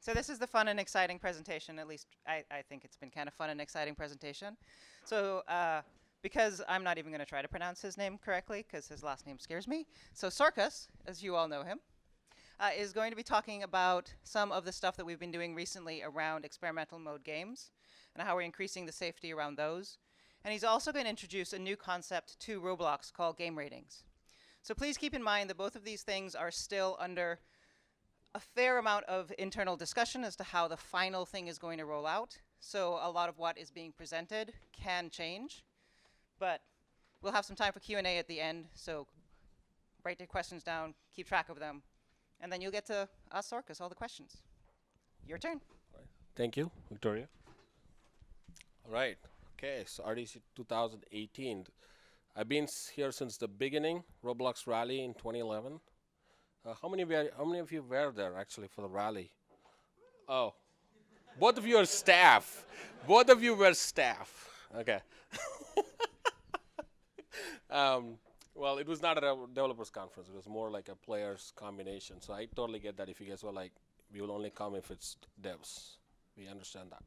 So this is the fun and exciting presentation. At least I think it's been kind of fun and exciting presentation. So because I'm not even going to try to pronounce his name correctly because his last name scares me. So Sarkis, as you all know him, is going to be talking about some of the stuff that we've been doing recently around experimental mode games and how we're increasing the safety around those. And he's also going to introduce a new concept to Roblox called game ratings. So please keep in mind that both of these things are still under a fair amount of internal discussion as to how the final thing is going to roll out. So a lot of what is being presented can change, but we'll have some time for Q&A at the end. So write your questions down, keep track of them, and then you'll get to ask Sarkis all the questions. Your turn. All right. Thank you, Victoria. All right. Okay, so RDC 2018. I've been here since the beginning, Roblox Rally in 2011. How many of you were there actually for the rally? Oh, both of you are staff. Both of you were staff. Okay. Well, it was not a developers conference. It was more like a players combination. So I totally get that if you guys were like, we will only come if it's devs. We understand that.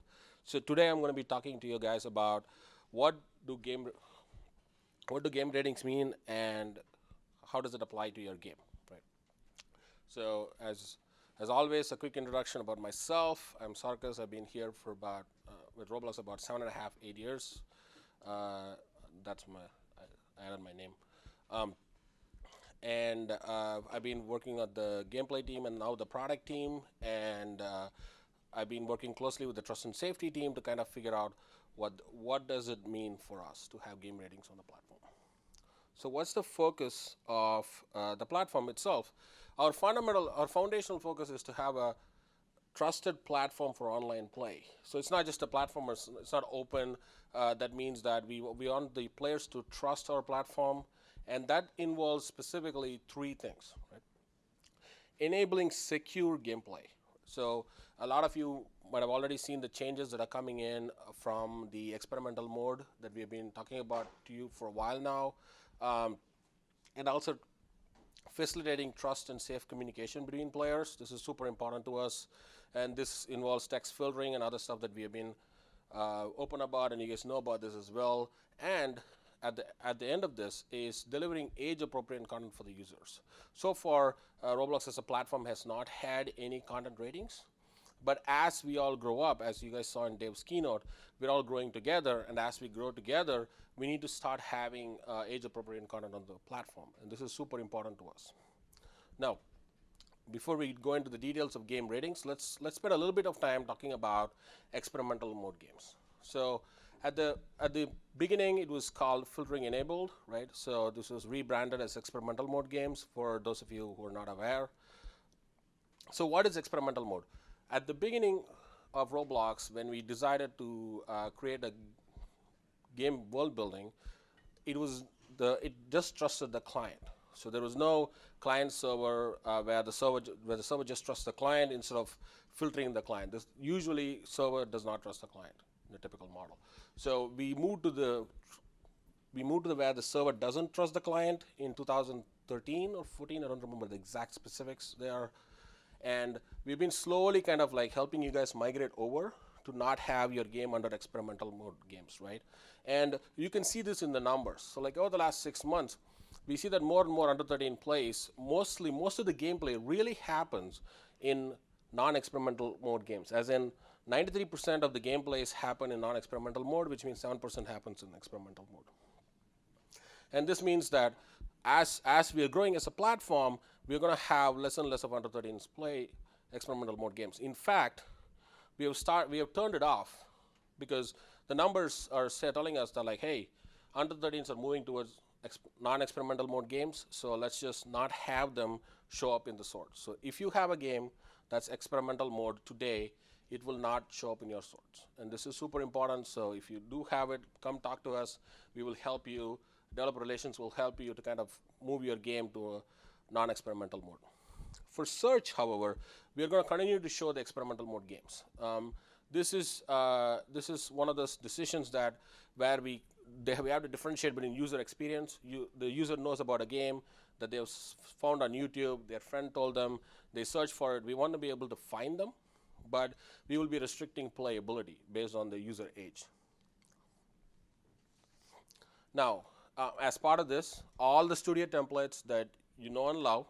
So today I'm going to be talking to you guys about what do game ratings mean and how does it apply to your game, right? So as always, a quick introduction about myself. I'm Sarkis. I've been here for about with Roblox about 7.5, 8 years. That's I added my name. And I've been working on the gameplay team and now the product team, and I've been working closely with the trust and safety team to kind of figure out what does it mean for us to have game ratings on the platform. So what's the focus of the platform itself? Our foundational focus is to have a trusted platform for online play. So it's not just a platform, it's not open. That means that we want the players to trust our platform, and that involves specifically three things, right? Enabling secure gameplay. So a lot of you might have already seen the changes that are coming in from the experimental mode that we have been talking about to you for a while now. And also facilitating trust and safe communication between players. This is super important to us, and this involves text filtering and other stuff that we have been open about, and you guys know about this as well. And at the end of this is delivering age-appropriate content for the users. So far, Roblox as a platform has not had any content ratings. But as we all grow up, as you guys saw in Dave's keynote, we're all growing together, and as we grow together, we need to start having age-appropriate content on the platform, and this is super important to us. Now, before we go into the details of game ratings, let's spend a little bit of time talking about experimental mode games. So at the beginning, it was called filtering enabled, right? So this was rebranded as experimental mode games for those of you who are not aware. So what is experimental mode? At the beginning of Roblox, when we decided to create a game world building, it just trusted the client. So there was no client server where the server just trusts the client instead of filtering the client. Usually server does not trust the client in the typical model. So we moved to where the server doesn't trust the client in 2013 or 14. I don't remember the exact specifics there. And we've been slowly kind of like helping you guys migrate over to not have your game under experimental mode games, right? And you can see this in the numbers. So like over the last 6 months, we see that more and more under 13 plays, most of the gameplay really happens in non-experimental mode games, as in 93% of the gameplays happen in non-experimental mode, which means 7% happens in experimental mode. And this means that as we are growing as a platform, we're going to have less and less of under 13s play experimental mode games. In fact, we have turned it off because the numbers are telling us that like, hey, under 13s are moving towards non-experimental mode games, so let's just not have them show up in the source. So if you have a game that's experimental mode today, it will not show up in your source. And this is super important, so if you do have it, come talk to us. We will help you. Developer relations will help you to kind of move your game to a non-experimental mode. For search, however, we are going to continue to show the experimental mode games. This is one of those decisions where we have to differentiate between user experience. The user knows about a game that they've found on YouTube, their friend told them, they search for it. We want to be able to find them but we will be restricting playability based on the user age. Now, as part of this, all the studio templates that you know and love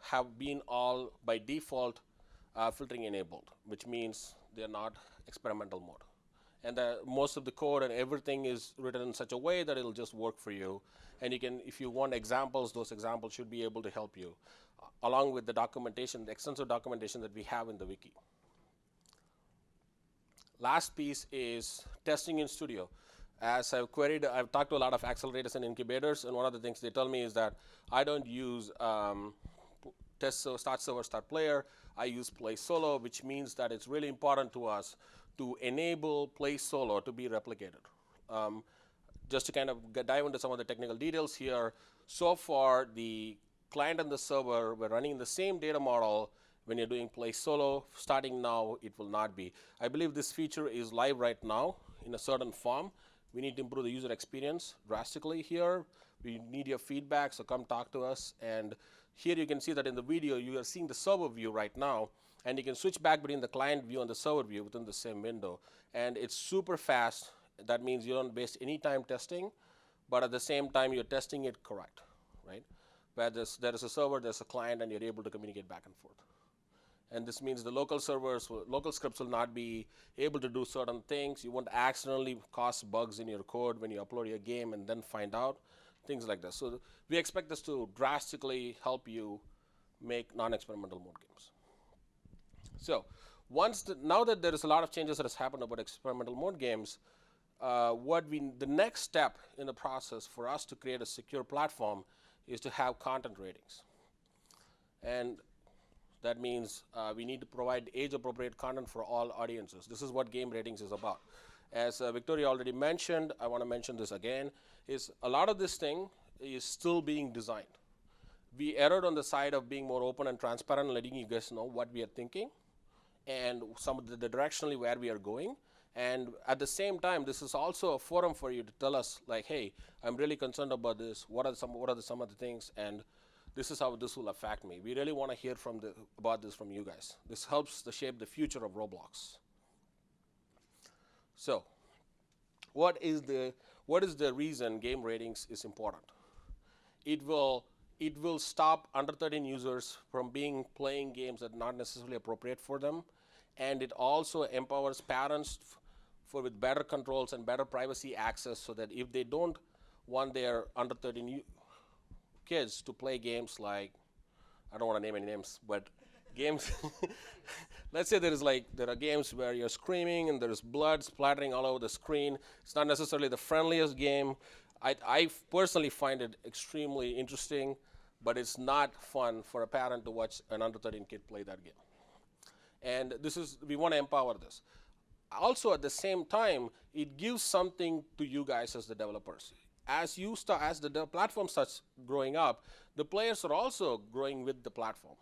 have been all by default filtering enabled, which means they're not experimental mode. And most of the code and everything is written in such a way that it'll just work for you. And you can, if you want examples, those examples should be able to help you, along with the documentation, the extensive documentation that we have in the wiki. Last piece is testing in studio. As I've queried, I've talked to a lot of accelerators and incubators, and one of the things they tell me is that I don't use start server, start player. I use play solo, which means that it's really important to us to enable play solo to be replicated. Just to kind of dive into some of the technical details here, so far the client and the server were running the same data model when you're doing play solo. Starting now, it will not be. I believe this feature is live right now in a certain form. We need to improve the user experience drastically here. We need your feedback, so come talk to us. And here you can see that in the video, you are seeing the server view right now, and you can switch back between the client view and the server view within the same window. And it's super fast. That means you don't waste any time testing, but at the same time, you're testing it correct, right? Where there is a server, there's a client, and you're able to communicate back and forth. And this means the local servers, local scripts will not be able to do certain things. You won't accidentally cause bugs in your code when you upload your game and then find out, things like this. So we expect this to drastically help you make non-experimental mode games. So now that there is a lot of changes that has happened about experimental mode games, the next step in the process for us to create a secure platform is to have content ratings. And that means we need to provide age-appropriate content for all audiences. This is what game ratings is about. As Victoria already mentioned, I want to mention this again, is a lot of this thing is still being designed. We erred on the side of being more open and transparent, letting you guys know what we are thinking and some of the directionally where we are going. And at the same time, this is also a forum for you to tell us, like, hey, I'm really concerned about this. What are some of the things? And this is how this will affect me. We really want to hear about this from you guys. This helps to shape the future of Roblox. So, what is the reason game ratings is important? It will stop under 13 users from playing games that are not necessarily appropriate for them, and it also empowers parents with better controls and better privacy access, so that if they don't want their under 13 kids to play games like, I don't want to name any names, but games, let's say there are games where you're screaming and there's blood splattering all over the screen. It's not necessarily the friendliest game. I personally find it extremely interesting, but it's not fun for a parent to watch an under 13 kid play that game. And we want to empower this. Also, at the same time, it gives something to you guys as the developers. As the platform starts growing up, the players are also growing with the platform,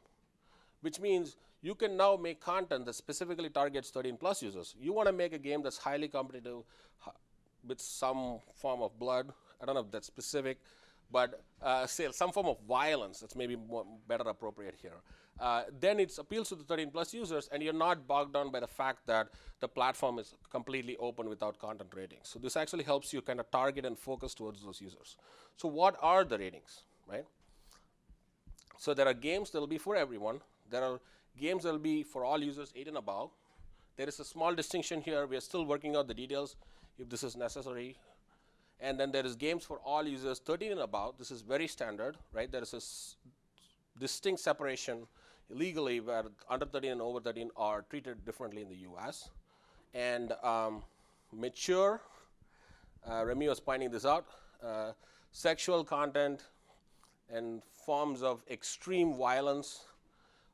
which means you can now make content that specifically targets 13+ users. You want to make a game that's highly competitive with some form of blood. I don't know if that's specific, but say some form of violence. That's maybe better appropriate here. Then it appeals to the 13+ users, and you're not bogged down by the fact that the platform is completely open without content ratings. So this actually helps you kind of target and focus towards those users. So what are the ratings, right? So there are games that will be for everyone. There are games that will be for all users 8 and above. There is a small distinction here. We are still working out the details if this is necessary. And then there is games for all users 13 and above. This is very standard, right? There is a distinct separation legally where under 13 and over 13 are treated differently in the US. And mature, Remy was pointing this out, sexual content and forms of extreme violence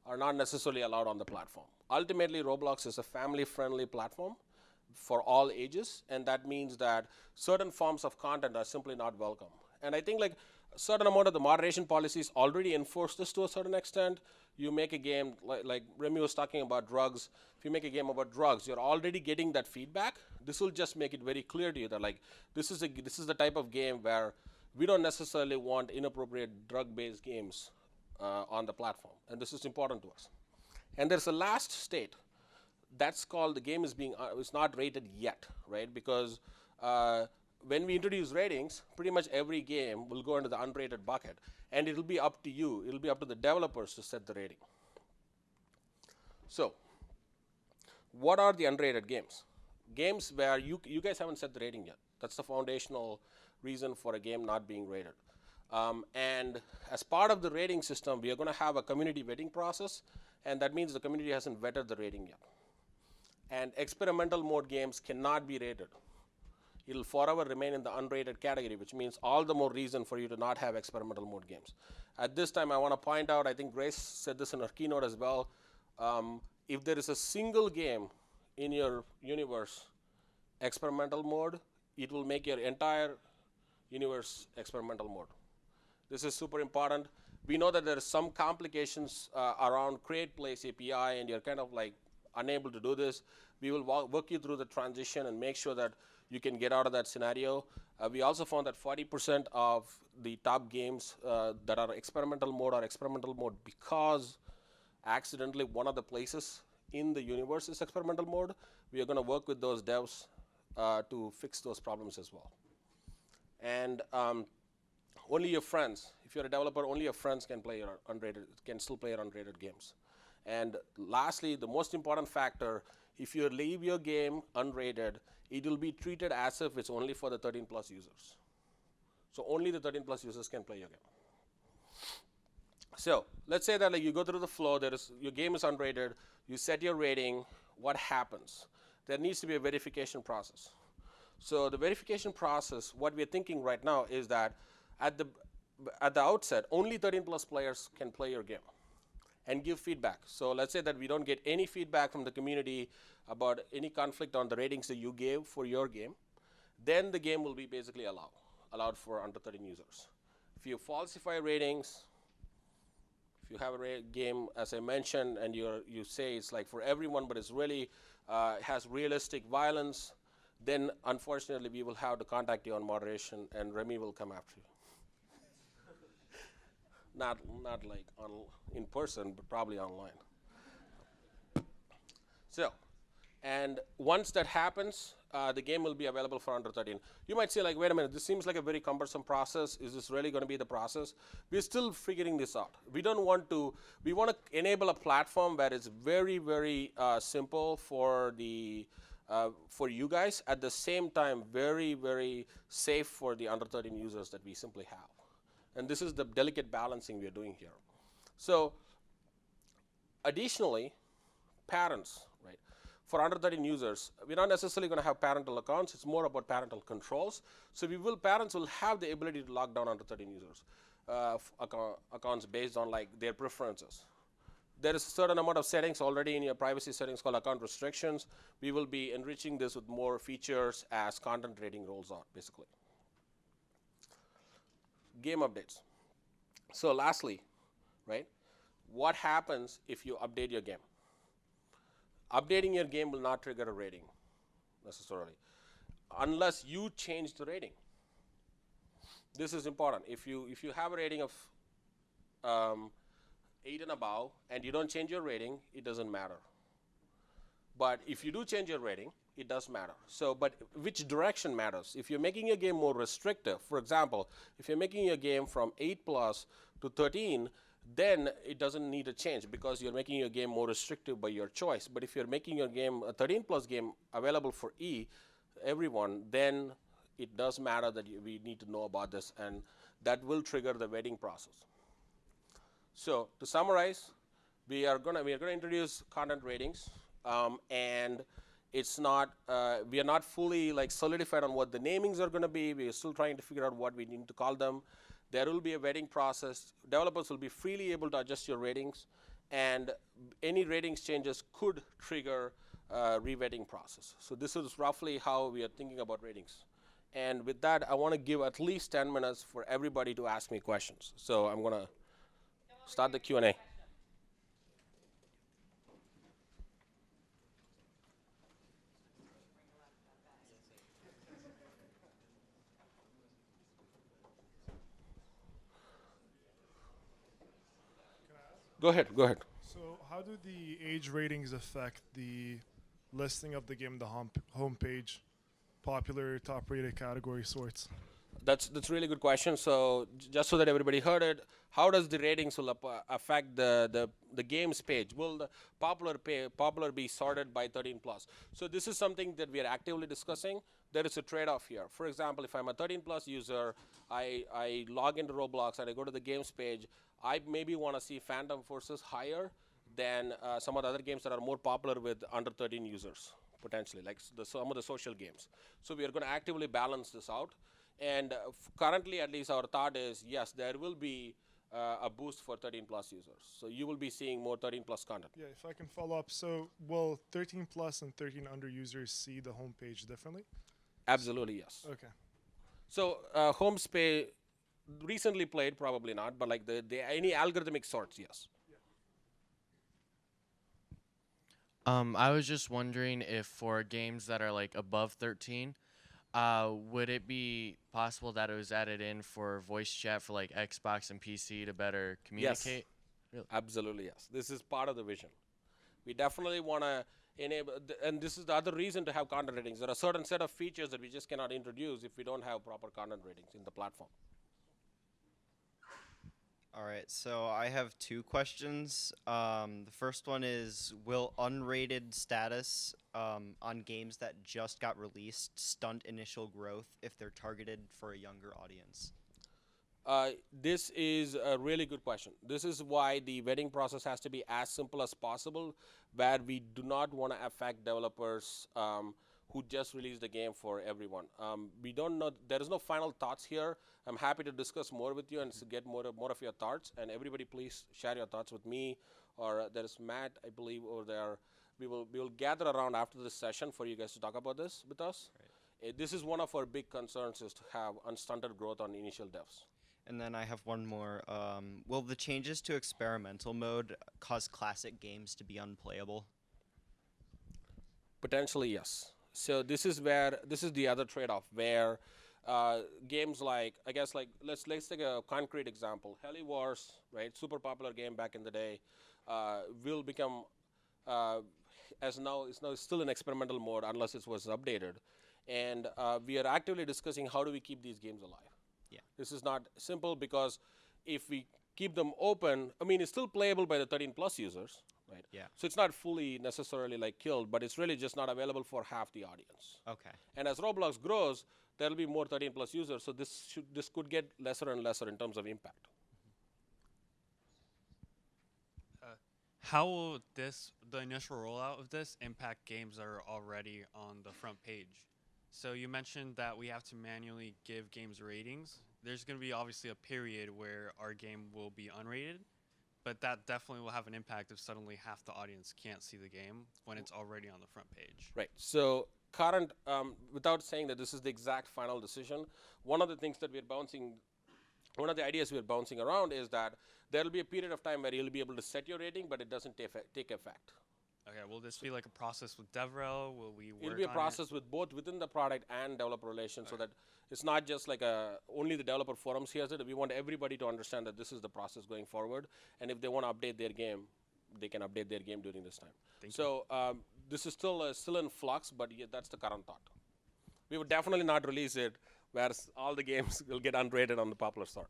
are not necessarily allowed on the platform. Ultimately, Roblox is a family-friendly platform for all ages, and that means that certain forms of content are simply not welcome. And I think like a certain amount of the moderation policies already enforce this to a certain extent. You make a game, like Remy was talking about drugs. If you make a game about drugs, you're already getting that feedback. This will just make it very clear to you that like this is the type of game where we don't necessarily want inappropriate drug-based games on the platform, and this is important to us. And there's a last state, that's called the game is not rated yet, right? Because when we introduce ratings, pretty much every game will go into the unrated bucket, and it'll be up to you. It'll be up to the developers to set the rating. So, what are the unrated games? Games where you guys haven't set the rating yet. That's the foundational reason for a game not being rated. And as part of the rating system, we are going to have a community vetting process, and that means the community hasn't vetted the rating yet. And experimental mode games cannot be rated. It'll forever remain in the unrated category, which means all the more reason for you to not have experimental mode games. At this time, I want to point out, I think Grace said this in her keynote as well, if there is a single game in your universe experimental mode, it will make your entire universe experimental mode. This is super important. We know that there are some complications around create place API, and you're kind of like unable to do this. We will work you through the transition and make sure that you can get out of that scenario. We also found that 40% of the top games that are experimental mode are experimental mode because accidentally one of the places in the universe is experimental mode. We are going to work with those devs to fix those problems as well. And only your friends, if you're a developer, only your friends can play your unrated, can still play your unrated games. And lastly, the most important factor, if you leave your game unrated, it will be treated as if it's only for the 13 plus users. So only the 13 plus users can play your game. So let's say that like you go through the flow, your game is unrated, you set your rating, what happens? There needs to be a verification process. So the verification process, what we're thinking right now is that at the outset, only 13 plus players can play your game and give feedback. So let's say that we don't get any feedback from the community about any conflict on the ratings that you gave for your game, then the game will be basically allowed for under 13 users. If you falsify ratings, if you have a game, as I mentioned, and you say it's like for everyone, but it's really has realistic violence, then unfortunately we will have to contact you on moderation, and Remy will come after you. Not like in person, but probably online. So, and once that happens, the game will be available for under 13. You might say like, wait a minute, this seems like a very cumbersome process. Is this really going to be the process? We're still figuring this out. We want to enable a platform where it's very, very simple for you guys, at the same time, very, very safe for the under 13 users that we simply have. And this is the delicate balancing we are doing here. So additionally, parents, right? For under 13 users, we're not necessarily going to have parental accounts. It's more about parental controls. So parents will have the ability to lock down under 13 users accounts based on like their preferences. There is a certain amount of settings already in your privacy settings called account restrictions. We will be enriching this with more features as content rating rolls out, basically. Game updates. So lastly, right, what happens if you update your game? Updating your game will not trigger a rating necessarily unless you change the rating. This is important. If you have a rating of 8 and above and you don't change your rating, it doesn't matter. But if you do change your rating, it does matter. So, but which direction matters? If you're making your game more restrictive, for example, if you're making your game from 8 plus to 13, then it doesn't need a change because you're making your game more restrictive by your choice. But if you're making your game a 13 plus game available for everyone, then it does matter that we need to know about this, and that will trigger the vetting process. So to summarize, we are going to introduce content ratings, and it's not we are not fully like solidified on what the namings are going to be. We are still trying to figure out what we need to call them. There will be a vetting process. Developers will be freely able to adjust your ratings, and any ratings changes could trigger a revetting process. So this is roughly how we are thinking about ratings. And with that, I want to give at least 10 minutes for everybody to ask me questions. So I'm going to start the Q&A. Go ahead. So how do the age ratings affect the listing of the game, the homepage, popular, top-rated category sorts. That's a really good question. So just so that everybody heard it, how does the ratings will affect the games page? Will the popular be sorted by 13 plus? So this is something that we are actively discussing. There is a trade-off here. For example, if I'm a 13 plus user, I log into Roblox and I go to the games page, I maybe want to see Phantom Forces higher than some of the other games that are more popular with under 13 users, potentially, like some of the social games. So we are going to actively balance this out. And currently, at least our thought is, yes, there will be a boost for 13 plus users. So you will be seeing more 13 plus content. Yeah, if I can follow up. So will 13 plus and 13 under users see the homepage differently? Absolutely, yes. Okay. So home space recently played, probably not, but like any algorithmic sorts, yes. I was just wondering if for games that are like above 13, would it be possible that it was added in for voice chat for like Xbox and PC to better communicate? Yes. Absolutely, yes. This is part of the vision. We definitely want to enable, and this is the other reason to have content ratings. There are a certain set of features that we just cannot introduce if we don't have proper content ratings in the platform. All right, so I have two questions. The first one is, will unrated status on games that just got released stunt initial growth if they're targeted for a younger audience? This is a really good question. This is why the vetting process has to be as simple as possible, where we do not want to affect developers who just released the game for everyone. We don't know, there is no final thoughts here. I'm happy to discuss more with you and to get more of your thoughts. And everybody, please share your thoughts with me, or there is Matt, I believe, over there. We will gather around after this session for you guys to talk about this with us. Right. This is one of our big concerns, is to have unstunted growth on initial devs. And then I have one more. Will the changes to experimental mode cause classic games to be unplayable? Potentially, yes. So this is the other trade-off, where games like, I guess, like let's take a concrete example. Heli Wars, right? Super popular game back in the day, will become it's now still in experimental mode unless it was updated, and we are actively discussing how do we keep these games alive. Yeah. This is not simple, because if we keep them open, I mean, it's still playable by the 13 plus users, right? Yeah. So it's not fully necessarily like killed, but it's really just not available for half the audience. Okay. And as Roblox grows, there'll be more 13 plus users, so this could get lesser and lesser in terms of impact. How will the initial rollout of this impact games that are already on the front page? So you mentioned that we have to manually give games ratings. There's going to be obviously a period where our game will be unrated, but that definitely will have an impact if suddenly half the audience can't see the game when it's already on the front page. Right. So current, without saying that this is the exact final decision, one of the ideas we're bouncing around is that there will be a period of time where you'll be able to set your rating, but it doesn't take effect. Okay, will this be like a process with DevRel? Will we work on it? It'll be a process with both within the product and developer relations, so that it's not just like only the developer forums hears it. We want everybody to understand that this is the process going forward, and if they want to update their game, they can update their game during this time. So this is still in flux, but yeah, that's the current thought. We would definitely not release it where all the games will get unrated on the popular sort.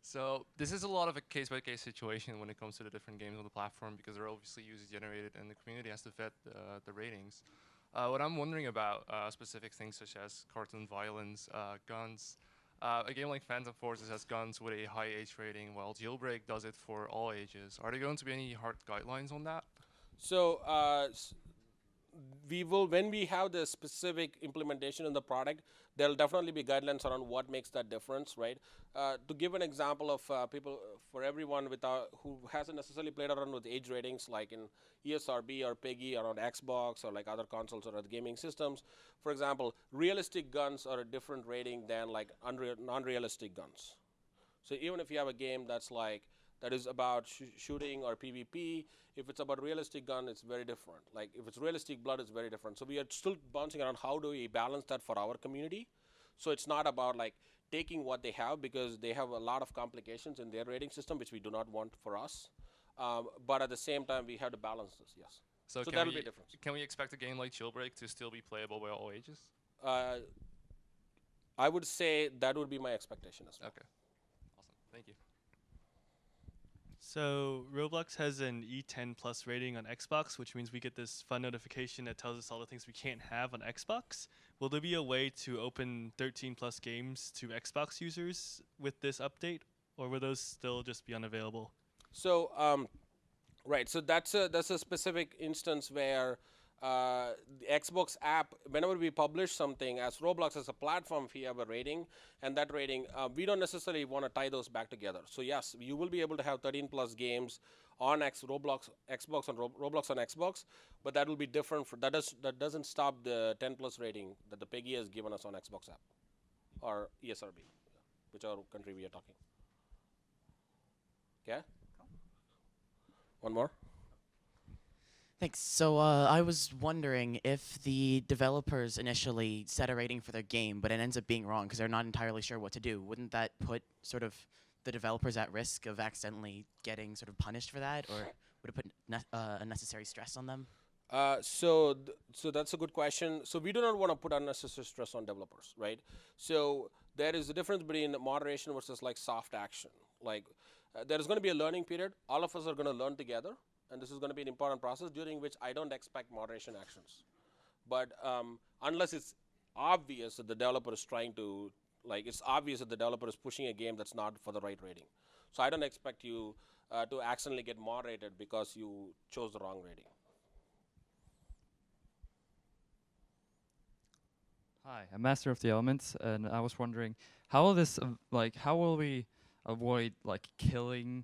So this is a lot of a case-by-case situation when it comes to the different games on the platform, because they're obviously user-generated and the community has to vet the ratings. What I'm wondering about specific things such as cartoon violence, guns. A game like Phantom Forces has guns with a high age rating, while Jailbreak does it for all ages. Are there going to be any hard guidelines on that? So we will, when we have the specific implementation in the product, there will definitely be guidelines around what makes that difference, right? To give an example of for everyone who hasn't necessarily played around with age ratings, like in ESRB or PEGI around Xbox or like other consoles or other gaming systems. For example, realistic guns are a different rating than like non-realistic guns. So even if you have a game that is about shooting or PvP, if it's about realistic gun, it's very different. Like if it's realistic blood, it's very different. So we are still bouncing around how do we balance that for our community. So it's not about like taking what they have, because they have a lot of complications in their rating system, which we do not want for us. But at the same time, we have to balance this, yes. So, So can that'll we, be a difference. can we expect a game like Jailbreak to still be playable by all ages? I would say that would be my expectation as well. Okay. Awesome. Thank you. So Roblox has an E10 plus rating on Xbox, which means we get this fun notification that tells us all the things we can't have on Xbox. Will there be a way to open 13 plus games to Xbox users with this update, or will those still just be unavailable? So right, so that's a specific instance where the Xbox app, whenever we publish something as Roblox as a platform, we have a rating, and that rating we don't necessarily want to tie those back together. So yes, you will be able to have 13 plus games on Roblox Xbox on Roblox on Xbox, but that will be different. That doesn't stop the 10 plus rating that the PEGI has given us on Xbox app or ESRB, whichever country we are talking. Okay. One more. Thanks. So I was wondering if the developers initially set a rating for their game, but it ends up being wrong because they're not entirely sure what to do. Wouldn't that put sort of the developers at risk of accidentally getting sort of punished for that, or would it put unnecessary stress on them? So that's a good question. So we do not want to put unnecessary stress on developers, right? So there is a difference between moderation versus like soft action. Like there is going to be a learning period. All of us are going to learn together, and this is going to be an important process during which I don't expect moderation actions. But unless it's obvious that the developer is trying to, like it's obvious that the developer is pushing a game that's not for the right rating. So I don't expect you to accidentally get moderated because you chose the wrong rating. Hi, I'm Master of the Elements, and I was wondering how will this how will we avoid like killing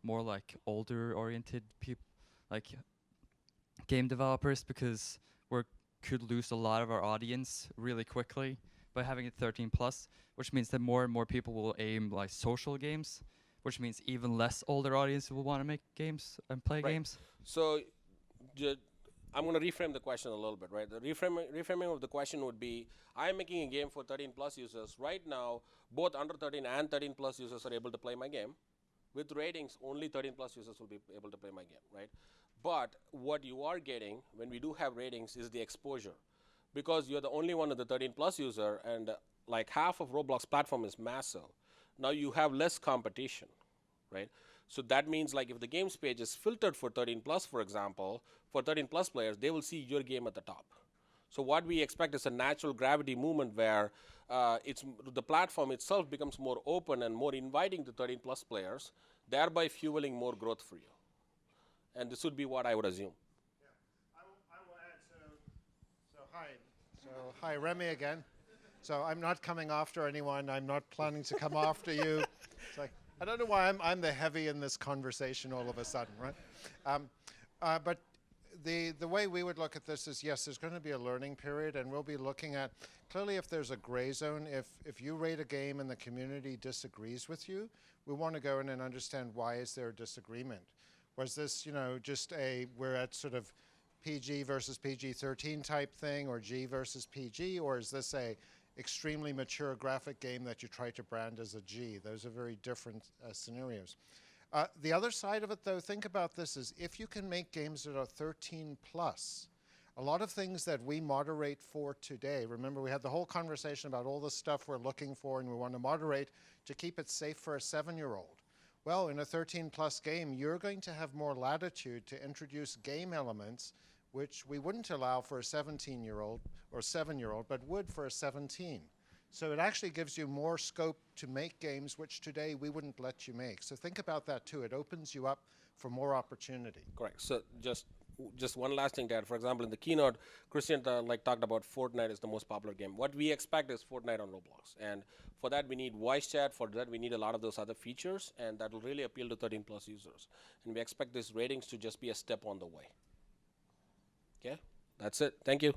more like older oriented people, like game developers, because we could lose a lot of our audience really quickly by having it 13 plus, which means that more and more people will aim like social games, which means even less older audience will want to make games and play games. So I'm going to reframe the question a little bit, right? The reframing of the question would be, I'm making a game for 13 plus users. Right now, both under 13 and 13 plus users are able to play my game. With ratings, only 13 plus users will be able to play my game, right? But what you are getting when we do have ratings is the exposure. Because you're the only one of the 13 plus user, and like half of Roblox platform is massive. Now you have less competition, right? So that means like if the games page is filtered for 13 plus, for example, for 13 plus players, they will see your game at the top. So what we expect is a natural gravity movement where the platform itself becomes more open and more inviting to 13 plus players, thereby fueling more growth for you. And this would be what I would assume. Yeah, I will add, hi, Remy again. So I'm not coming after anyone. I'm not planning to come after you. It's like, I don't know why I'm the heavy in this conversation all of a sudden, right? But the way we would look at this is, yes, there's going to be a learning period, and we'll be looking at, clearly if there's a gray zone, if you rate a game and the community disagrees with you, we want to go in and understand why is there a disagreement. Was this, just we're at sort of PG versus PG-13 type thing, or G versus PG, or is this a extremely mature graphic game that you try to brand as a G? Those are very different scenarios. The other side of it, though, think about this, is if you can make games that are 13 plus, a lot of things that we moderate for today, remember we had the whole conversation about all the stuff we're looking for and we want to moderate to keep it safe for a 7-year-old. Well, in a 13 plus game, you're going to have more latitude to introduce game elements which we wouldn't allow for a 17-year-old or 7-year-old, but would for a 17. So it actually gives you more scope to make games which today we wouldn't let you make. So think about that too. It opens you up for more opportunity. Correct. So just one last thing to add. For example, in the keynote, Christian talked about Fortnite is the most popular game. What we expect is Fortnite on Roblox. And for that, we need voice chat. For that, we need a lot of those other features. And that will really appeal to 13 plus users. And we expect these ratings to just be a step on the way. Okay? That's it. Thank you.